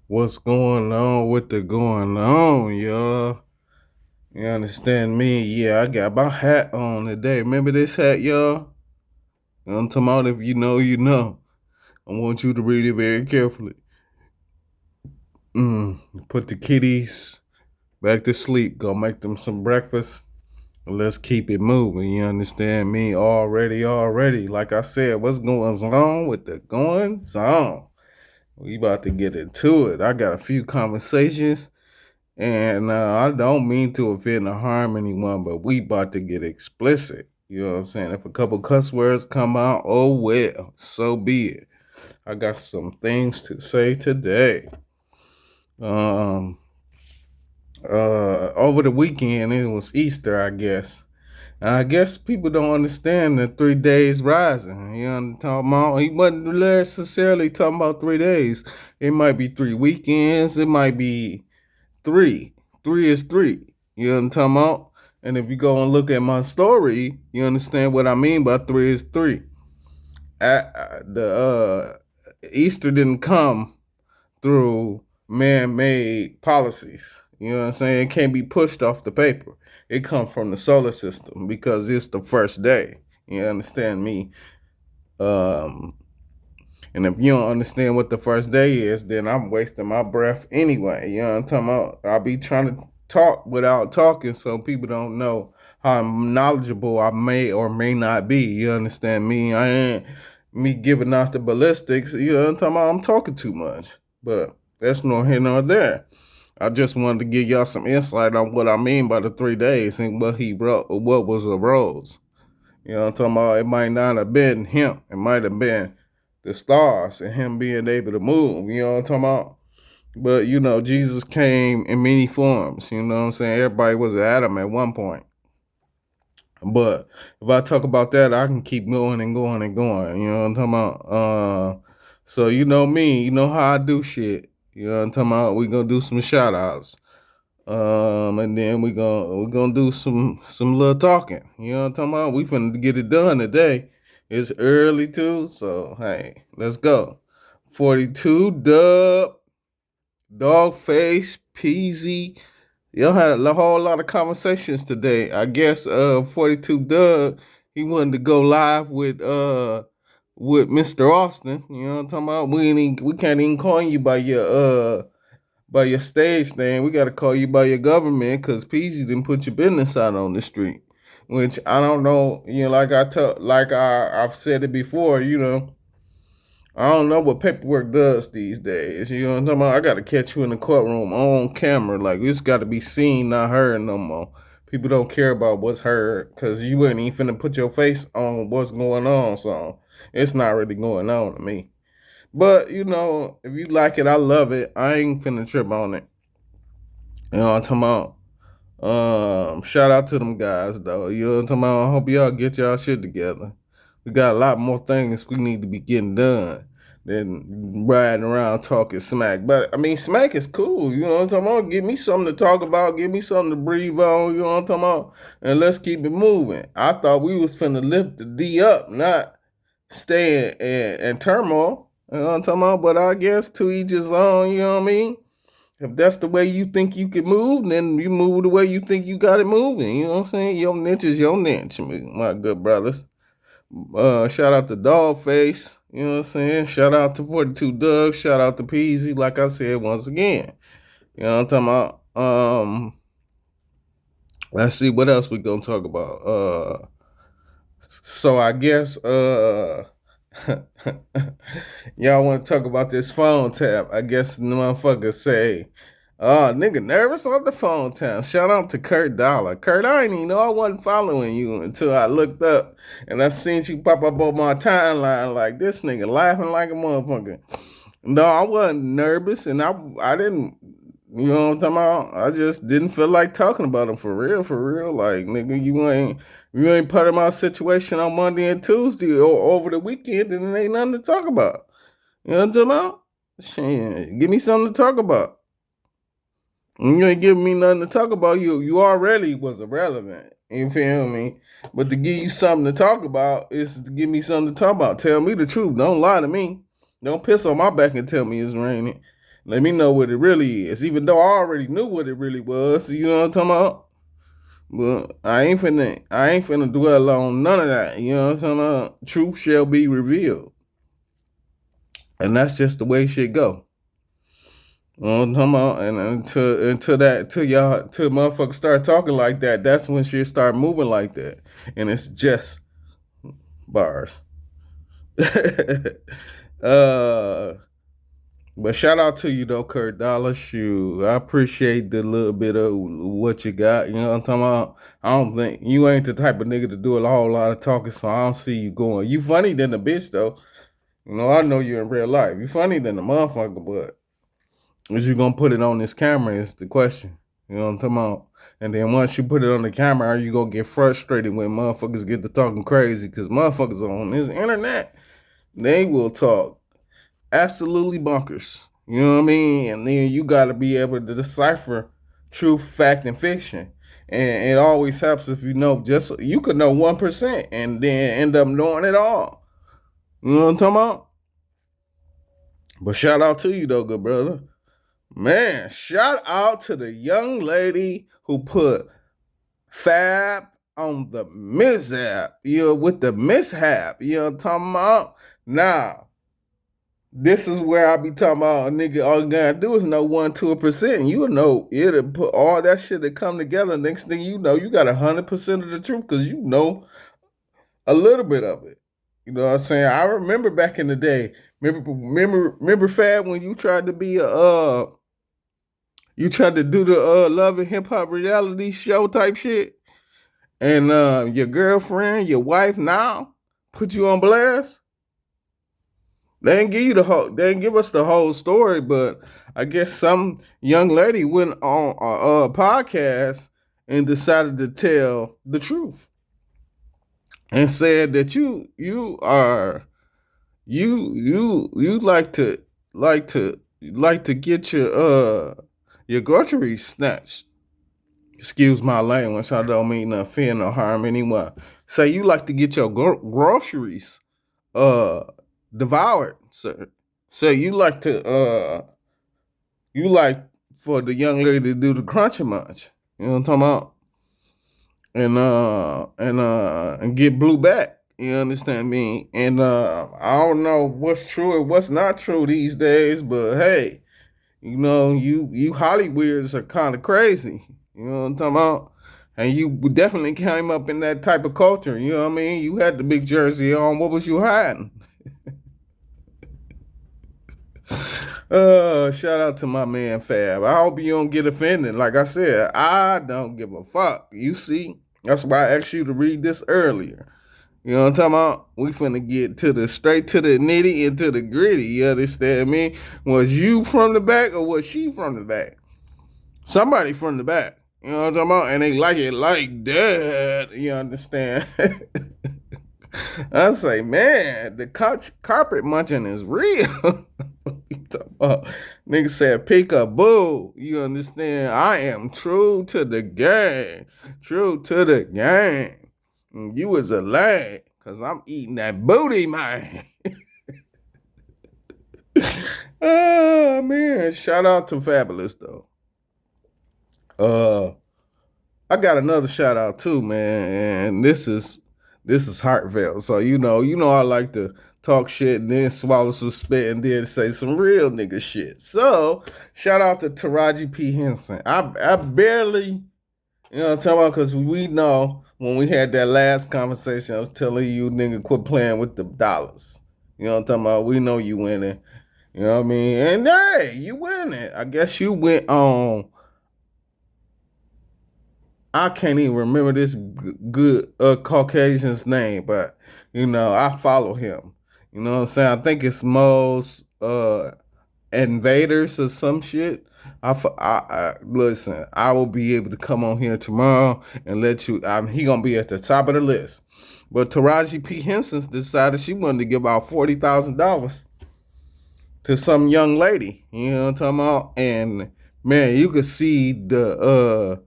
What's going on with the going on, y'all? You understand me? Yeah, I got my hat on today. Remember this hat, y'all? I'm talking about if you know, you know. I want you to read it very carefully. Put the kitties back to sleep. Go make them some breakfast. And let's keep it moving. You understand me? Already. Like I said, what's going on with the goings on? We about to get into it. I got a few conversations. And I don't mean to offend or harm anyone, but we about to get explicit. You know what I'm saying? If a couple cuss words come out, oh well, so be it. I got some things to say today. Um, over the weekend, it was Easter, I guess. And I guess people don't understand the 3 days rising. You know what I'm talking about? He wasn't necessarily talking about 3 days. It might be 3 weekends. It might be three. Three is three. You know what I'm talking about? And if you go and look at my story, you understand what I mean by three is three. The Easter didn't come through man-made policies. You know what I'm saying? It can't be pushed off the paper. It comes from the solar system because it's the first day. You understand me? Um, and if you don't understand what the first day is, then I'm wasting my breath anyway. You know what I'm talking about? I'll be trying to talk without talking so people don't know how knowledgeable I may or may not be. You understand me? I ain't me giving out the ballistics. You know what I'm talking about? I'm talking too much. But that's nor here nor there. I just wanted to give y'all some insight on what I mean by the 3 days and what he wrote, what was the roles. You know what I'm talking about? It might not have been him. It might have been the stars and him being able to move. You know what I'm talking about? But you know, Jesus came in many forms. You know what I'm saying? Everybody was Adam at one point. But if I talk about that, I can keep going and going and going. You know what I'm talking about? So you know me, you know how I do shit. You know what I'm talking about? We gonna do some shout outs. And then we gonna do some little talking. You know what I'm talking about? We finna get it done today. It's early too, so hey, let's go. 42 Dogface, Peasy. Y'all had a whole lot of conversations today. I guess 42 Doug, he wanted to go live with Mr. Austin. You know what I'm talking about? We can't even call you by your stage name. We gotta call you by your government because Peasy didn't put your business out on the street. Which I don't know, you know, I've said it before, you know. I don't know what paperwork does these days. You know what I'm talking about? I gotta catch you in the courtroom on camera. Like it's gotta be seen, not heard no more. People don't care about what's heard because you wouldn't even finna put your face on what's going on. So it's not really going on to me. But you know, if you like it, I love it. I ain't finna trip on it. You know what I'm talking about? Shout out to them guys though. You know what I'm talking about? I hope y'all get y'all shit together. We got a lot more things we need to be getting done than riding around talking smack. But I mean, smack is cool. You know what I'm talking about? Give me something to talk about. Give me something to breathe on. You know what I'm talking about? And let's keep it moving. I thought we was finna lift the D up, not stay in turmoil. You know what I'm talking about? But I guess to each his own. You know what I mean? If that's the way you think you can move, then you move the way you think you got it moving. You know what I'm saying? Your niche is your niche, my good brothers. Shout out to Dogface. You know what I'm saying? Shout out to 42 Doug. Shout out to Peasy. Like I said once again. You know what I'm talking about? Let's see what else we gonna talk about. So I guess y'all want to talk about this phone tap. I guess the motherfucker say, oh, nigga nervous on the phone tap. Shout out to Kurt Dollar. Kurt, I didn't even know I wasn't following you until I looked up and I seen you pop up on my timeline like this nigga laughing like a motherfucker. No, I wasn't nervous and I didn't, you know what I'm talking about? I just didn't feel like talking about him for real, for real. Like, nigga, you ain't part of my situation on Monday and Tuesday or over the weekend, and there ain't nothing to talk about. You know what I'm talking about? Shit, give me something to talk about. And you ain't giving me nothing to talk about. You already was irrelevant. You feel me? But to give you something to talk about is to give me something to talk about. Tell me the truth. Don't lie to me. Don't piss on my back and tell me it's raining. Let me know what it really is, even though I already knew what it really was. You know what I'm talking about? But I ain't finna dwell on none of that. You know what I'm talking about? Truth shall be revealed. And that's just the way shit go. You know what I'm talking about? And until y'all till motherfuckers start talking like that, that's when shit start moving like that. And it's just bars. uh but shout out to you though, Kurt Dollar. Shoot, I appreciate the little bit of what you got. You know what I'm talking about? I don't think you ain't the type of nigga to do a whole lot of talking, so I don't see you going. You funny than a bitch though. You know, I know you in real life. You funny than a motherfucker, but is you gonna put it on this camera is the question. You know what I'm talking about? And then once you put it on the camera, are you gonna get frustrated when motherfuckers get to talking crazy? Because motherfuckers on this internet, they will talk absolutely bonkers. You know what I mean? And then you got to be able to decipher truth, fact, and fiction. And it always helps if you know just you could know 1% and then end up knowing it all. You know what I'm talking about? But shout out to you though, good brother. Man, shout out to the young lady who put Fab on the mishap. You know, with the mishap. You know what I'm talking about? Now, this is where I be talking about a nigga. All you gotta do is know 1%. You know it'll put all that shit to come together. Next thing you know, you got 100% of the truth because you know a little bit of it. You know what I'm saying? I remember back in the day. Remember Fab when you tried to be you tried to do the Love and Hip Hop reality show type shit, and your girlfriend, your wife now put you on blast. They didn't give you the whole. They didn't give us the whole story, but I guess some young lady went on a podcast and decided to tell the truth and said that you are you like to get your groceries snatched. Excuse my language. I don't mean to offend or harm anyone. Say you like to get your groceries uh devoured, sir. So you like for the young lady to do the crunchy munch. You know what I'm talking about? And get blue back. You understand me? And I don't know what's true and what's not true these days, but hey, you know, you Hollywoods are kind of crazy. You know what I'm talking about? And you definitely came up in that type of culture. You know what I mean? You had the big jersey on. What was you hiding? Shout out to my man Fab. I hope you don't get offended. Like I said, I don't give a fuck. You see, that's why I asked you to read this earlier. You know what I'm talking about? We finna get to the straight to the nitty and to the gritty. You understand me? Was you from the back or was she from the back? Somebody from the back. You know what I'm talking about? And they like it like that. You understand? I say, man, the carpet munching is real. You talking about? Nigga said, pick a boo. You understand? I am true to the game. True to the game. You was a lad, cause I'm eating that booty, man. Oh man, shout out to Fabulous though. I got another shout out too, man, and this is heartfelt. So you know I like to talk shit and then swallow some spit and then say some real nigga shit. So shout out to Taraji P Henson. I barely, you know what I'm talking about, because we know when we had that last conversation, I was telling you nigga quit playing with the dollars. You know what I'm talking about? We know you winning. You know what I mean? And hey, you winning. I guess you went on. I can't even remember this good Caucasian's name, but you know I follow him. You know what I'm saying? I think it's most invaders or some shit. Listen. I will be able to come on here tomorrow and let you. He gonna be at the top of the list. But Taraji P Henson decided she wanted to give out $40,000 to some young lady. You know what I'm talking about? And man, you could see the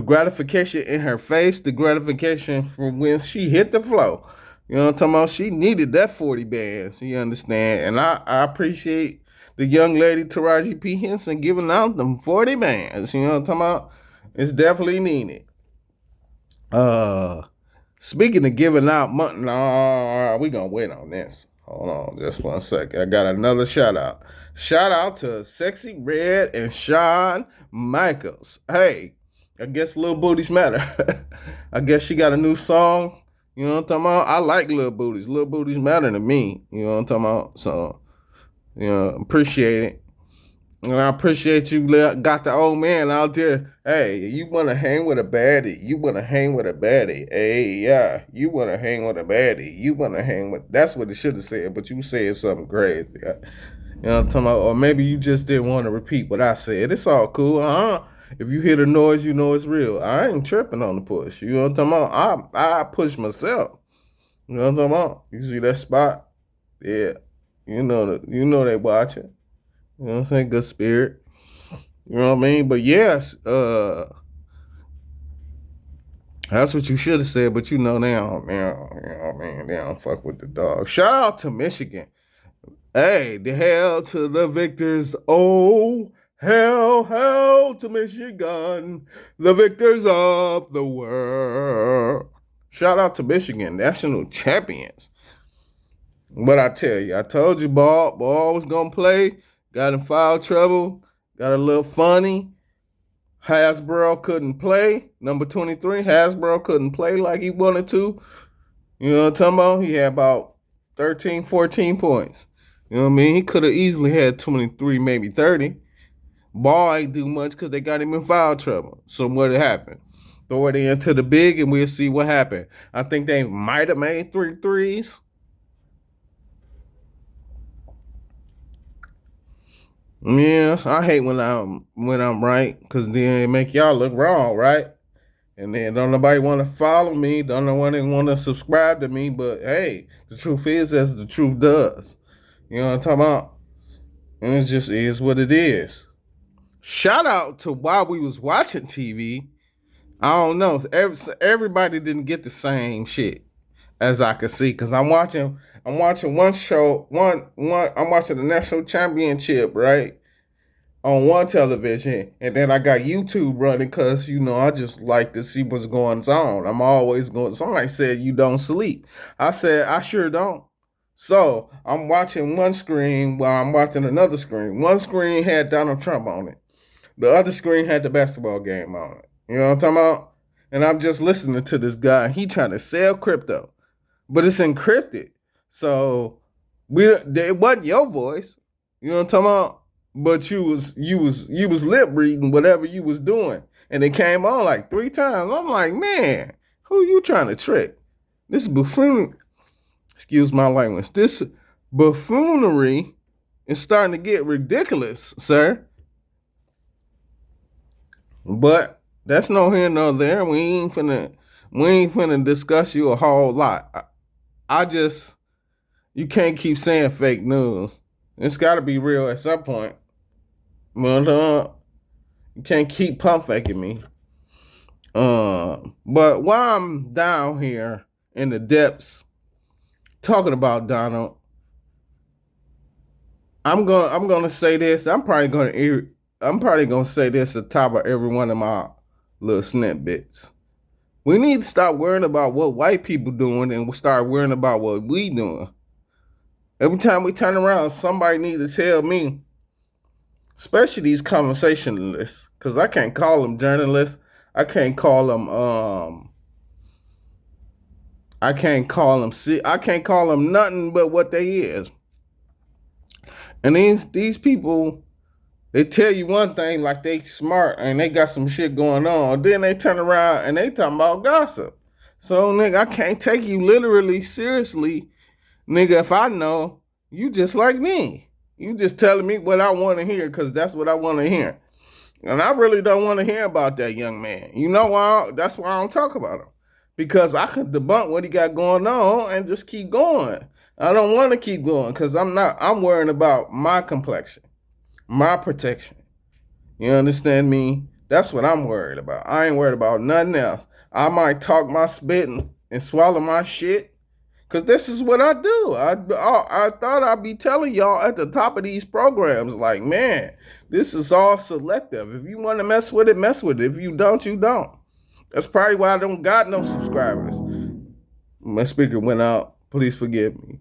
gratification in her face, the gratification from when she hit the floor. You know what I'm talking about? She needed that 40 bands. You understand? And I appreciate the young lady Taraji P. Henson giving out them 40 bands. You know what I'm talking about? It's definitely needed. Speaking of giving out money, no, we gonna wait on this. Hold on just 1 second. I got another shout out. Shout out to Sexy Red and Shawn Michaels. Hey, I guess Little Booties matter. I guess she got a new song. You know what I'm talking about? I like Little Booties. Little Booties matter to me. You know what I'm talking about? So, appreciate it. And I appreciate you got the old man out there. Hey, you want to hang with a baddie. You want to hang with a baddie. Hey, yeah. You want to hang with a baddie. You want to hang with... That's what it should have said, but you said something crazy. You know what I'm talking about? Or maybe you just didn't want to repeat what I said. It's all cool. If you hear the noise, you know it's real. I ain't tripping on the push. You know what I'm talking about? I push myself. You know what I'm talking about? You see that spot? Yeah. You know they watching. You know what I'm saying? Good spirit. You know what I mean? But yes, that's what you should have said, but you know now, you know what I mean? They don't fuck with the dog. Shout out to Michigan. Hey, the hell to the victors. Oh, hell to Michigan. The victors of the world. Shout out to Michigan, national champions. But I tell you, I told you ball was going to play. Got in foul trouble. Got a little funny. Hasbro couldn't play. Number 23, Hasbro couldn't play like he wanted to. You know what I'm talking about? He had about 13, 14 points. You know what I mean? He could have easily had 23, maybe 30. Ball ain't do much because they got him in foul trouble. So what happened? Throw it into the big and we'll see what happened. I think they might have made 3 threes. Yeah, I hate when I'm right, cause then it make y'all look wrong, right? And then don't nobody want to follow me, don't nobody want to subscribe to me. But hey, the truth is as the truth does. You know what I'm talking about? And it just is what it is. Shout out to while we was watching TV. I don't know, everybody didn't get the same shit as I could see, cause I'm watching one show, I'm watching the national championship, right? On one television, and then I got YouTube running because, I just like to see what's going on. I'm always going, somebody said you don't sleep. I said, I sure don't. So I'm watching one screen while I'm watching another screen. One screen had Donald Trump on it. The other screen had the basketball game on it. You know what I'm talking about? And I'm just listening to this guy. He trying to sell crypto, but it's encrypted. So it wasn't your voice. You know what I'm talking about? But you was lip reading whatever you was doing. And it came on like 3 times. I'm like, man, who you trying to trick? This buffoon, excuse my language, this buffoonery is starting to get ridiculous, sir. But that's no here nor there. We ain't finna discuss you a whole lot. You can't keep saying fake news. It's gotta be real at some point. Well, you can't keep pump faking me. But while I'm down here in the depths talking about Donald, I'm gonna say this. I'm probably gonna say this at the top of every one of my little snippets. We need to stop worrying about what white people doing and start worrying about what we doing. Every time we turn around, somebody need to tell me, especially these conversationalists, because I can't call them journalists. I can't call them nothing but what they is. And these people, they tell you one thing like they smart and they got some shit going on. Then they turn around and they talking about gossip. So nigga, I can't take you literally seriously, nigga, if I know you just like me. You just telling me what I want to hear because that's what I want to hear. And I really don't want to hear about that young man. You know why? That's why I don't talk about him. Because I could debunk what he got going on and just keep going. I don't want to keep going because I'm worrying about my complexion, my protection. You understand me? That's what I'm worried about. I ain't worried about nothing else. I might talk my spit and swallow my shit. Because this is what I do. I thought I'd be telling y'all at the top of these programs, like, man, this is all selective. If you want to mess with it, mess with it. If you don't, you don't. That's probably why I don't got no subscribers. My speaker went out. Please forgive me.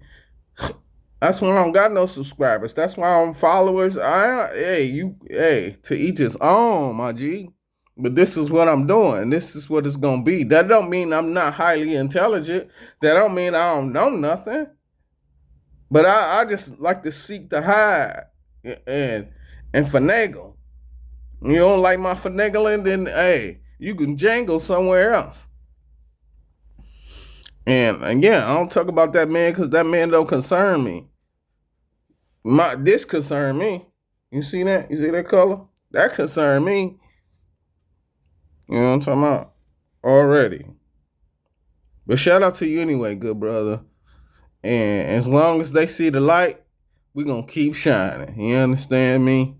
That's when I don't got no subscribers. That's why I'm followers. To each his own, my G. But this is what I'm doing. This is what it's gonna be. That don't mean I'm not highly intelligent. That don't mean I don't know nothing. But I just like to seek to hide and finagle. You don't like my finagling, then hey, you can jangle somewhere else. And again, I don't talk about that man because that man don't concern me. This concern me. You see that? You see that color? That concern me. You know what I'm talking about? Already. But shout out to you anyway, good brother. And as long as they see the light, we're going to keep shining. You understand me?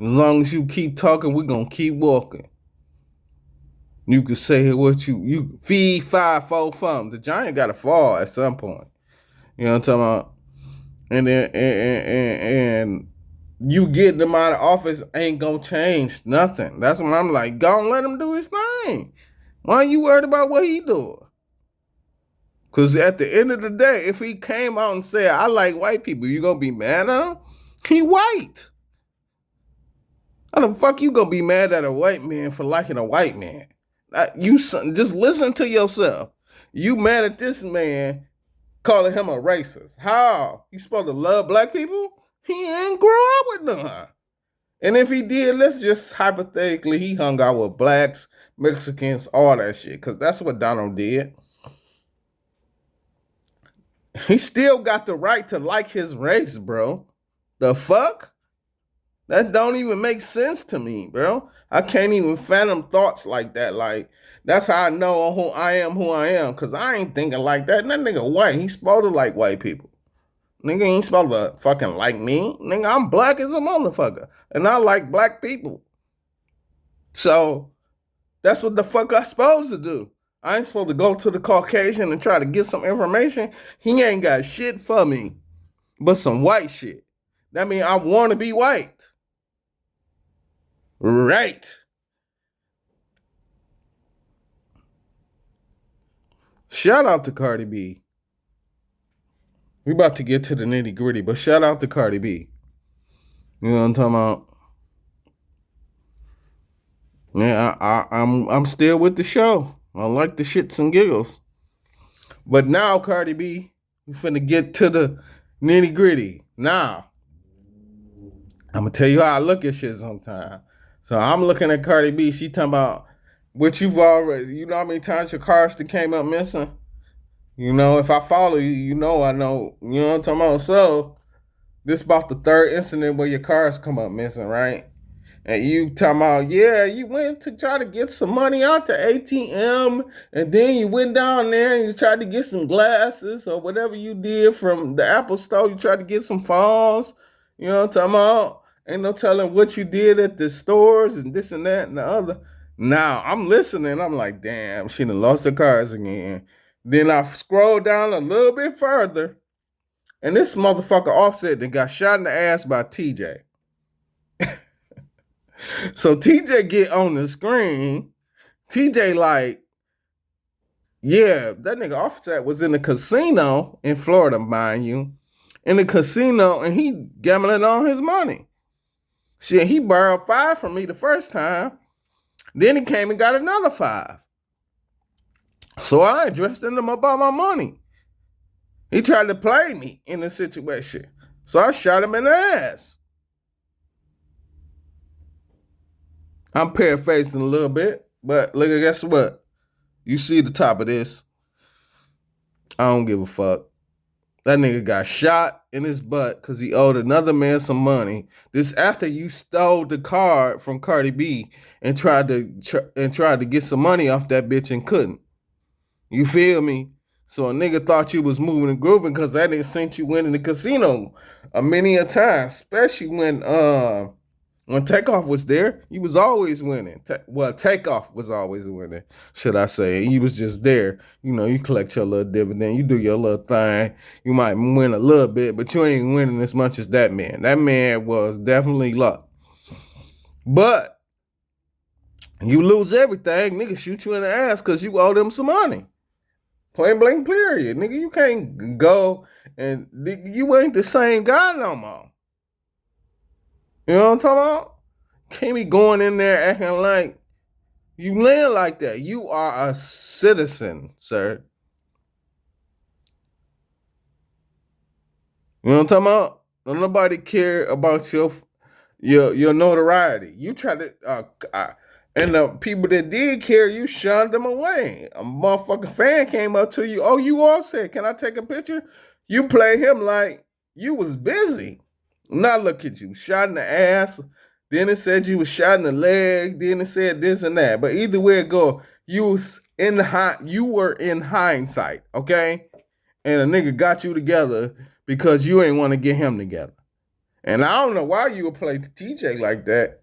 As long as you keep talking, we're going to keep walking. You can say what you feed 5, 4 from. The giant got to fall at some point. You know what I'm talking about? And then and you getting them out of office ain't gonna change nothing. That's when I'm like, go and let him do his thing. Why are you worried about what he doing? Because at the end of the day, if he came out and said, I like white people, you gonna be mad at him? He white. How the fuck you gonna be mad at a white man for liking a white man? You just listen to yourself. You mad at this man calling him a racist. How? He supposed to love black people? He ain't grow up with none. And if he did, let's just hypothetically, he hung out with blacks, Mexicans, all that shit. Because that's what Donald did. He still got the right to like his race, bro. The fuck? That don't even make sense to me, bro. I can't even fathom thoughts like that. Like, that's how I know who I am, because I ain't thinking like that. And that nigga white. He's supposed to like white people. Nigga ain't supposed to fucking like me. Nigga, I'm black as a motherfucker. And I like black people. So, that's what the fuck I supposed to do. I ain't supposed to go to the Caucasian and try to get some information. He ain't got shit for me. But some white shit. That means I want to be white. Right. Shout out to Cardi B. We about to get to the nitty gritty, but shout out to Cardi B. You know what I'm talking about? Yeah, I'm still with the show. I like the shits and giggles. But now, Cardi B, we finna get to the nitty gritty. Now, I'm gonna tell you how I look at shit sometimes. So I'm looking at Cardi B. She talking about what you've already, you know how many times your car still came up missing? You know, if I follow you, you know I know. You know what I'm talking about? So, this about the third incident where your cars come up missing, right? And you talking about, yeah, you went to try to get some money out the ATM, and then you went down there and you tried to get some glasses or whatever you did from the Apple store. You tried to get some phones. You know what I'm talking about? Ain't no telling what you did at the stores and this and that and the other. Now, I'm listening. I'm like, damn, she done lost her cars again. Then I scroll down a little bit further, and this motherfucker Offset that got shot in the ass by TJ. So TJ get on the screen. TJ like, yeah, that nigga Offset was in the casino in Florida, mind you. In the casino, and he gambling on his money. Shit, he borrowed $5 from me the first time. Then he came and got another $5. So I addressed him about my money. He tried to play me in the situation. So I shot him in the ass. I'm paraphrasing a little bit, but look, guess what? You see the top of this. I don't give a fuck. That nigga got shot in his butt because he owed another man some money. This after you stole the card from Cardi B and tried to get some money off that bitch and couldn't. You feel me? So a nigga thought you was moving and grooving because that nigga sent you in the casino many a time, especially when When Takeoff was there, he was always winning. Well, Takeoff was always winning, should I say. He was just there. You know, you collect your little dividend, you do your little thing. You might win a little bit, but you ain't winning as much as that man. That man was definitely luck. But you lose everything, nigga shoot you in the ass because you owe them some money. Plain blank period. Nigga, you can't go and you ain't the same guy no more. You know what I'm talking about? Can't be going in there acting like you land like that. You are a citizen, sir. You know what I'm talking about? Don't nobody care about your notoriety. You try to and the people that did care, you shunned them away. A motherfucking fan came up to you. Oh, you all said, can I take a picture? You play him like you was busy. Now look at you, shot in the ass. Then it said you was shot in the leg. Then it said this and that. But either way it go, you were in hindsight, okay? And a nigga got you together because you ain't want to get him together. And I don't know why you would play TJ like that.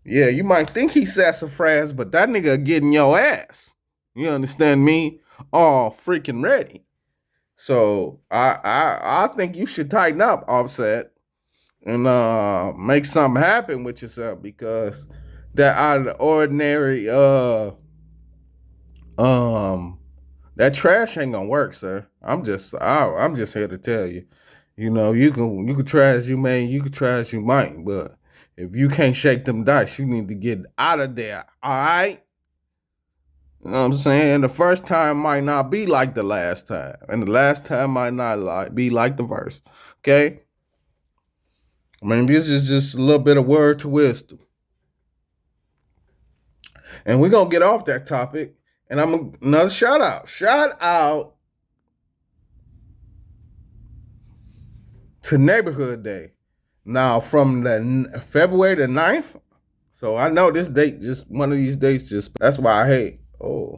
Yeah, you might think he's sassafras, but that nigga getting your ass. You understand me? All freaking ready. So I think you should tighten up, Offset, and make something happen with yourself, because that out of the ordinary that trash ain't gonna work, sir. I'm just here to tell you. You know, you can try as you may, you can try as you might, but if you can't shake them dice, you need to get out of there. All right? You know what I'm saying? The first time might not be like the last time, and the last time might not be like the first. Okay? I mean, this is just a little bit of word to wisdom. And we're gonna get off that topic, and another shout out. Shout out to Neighborhood Day. Now, from the February the 9th, so I know this date, just one of these dates, just that's why I hate. Oh,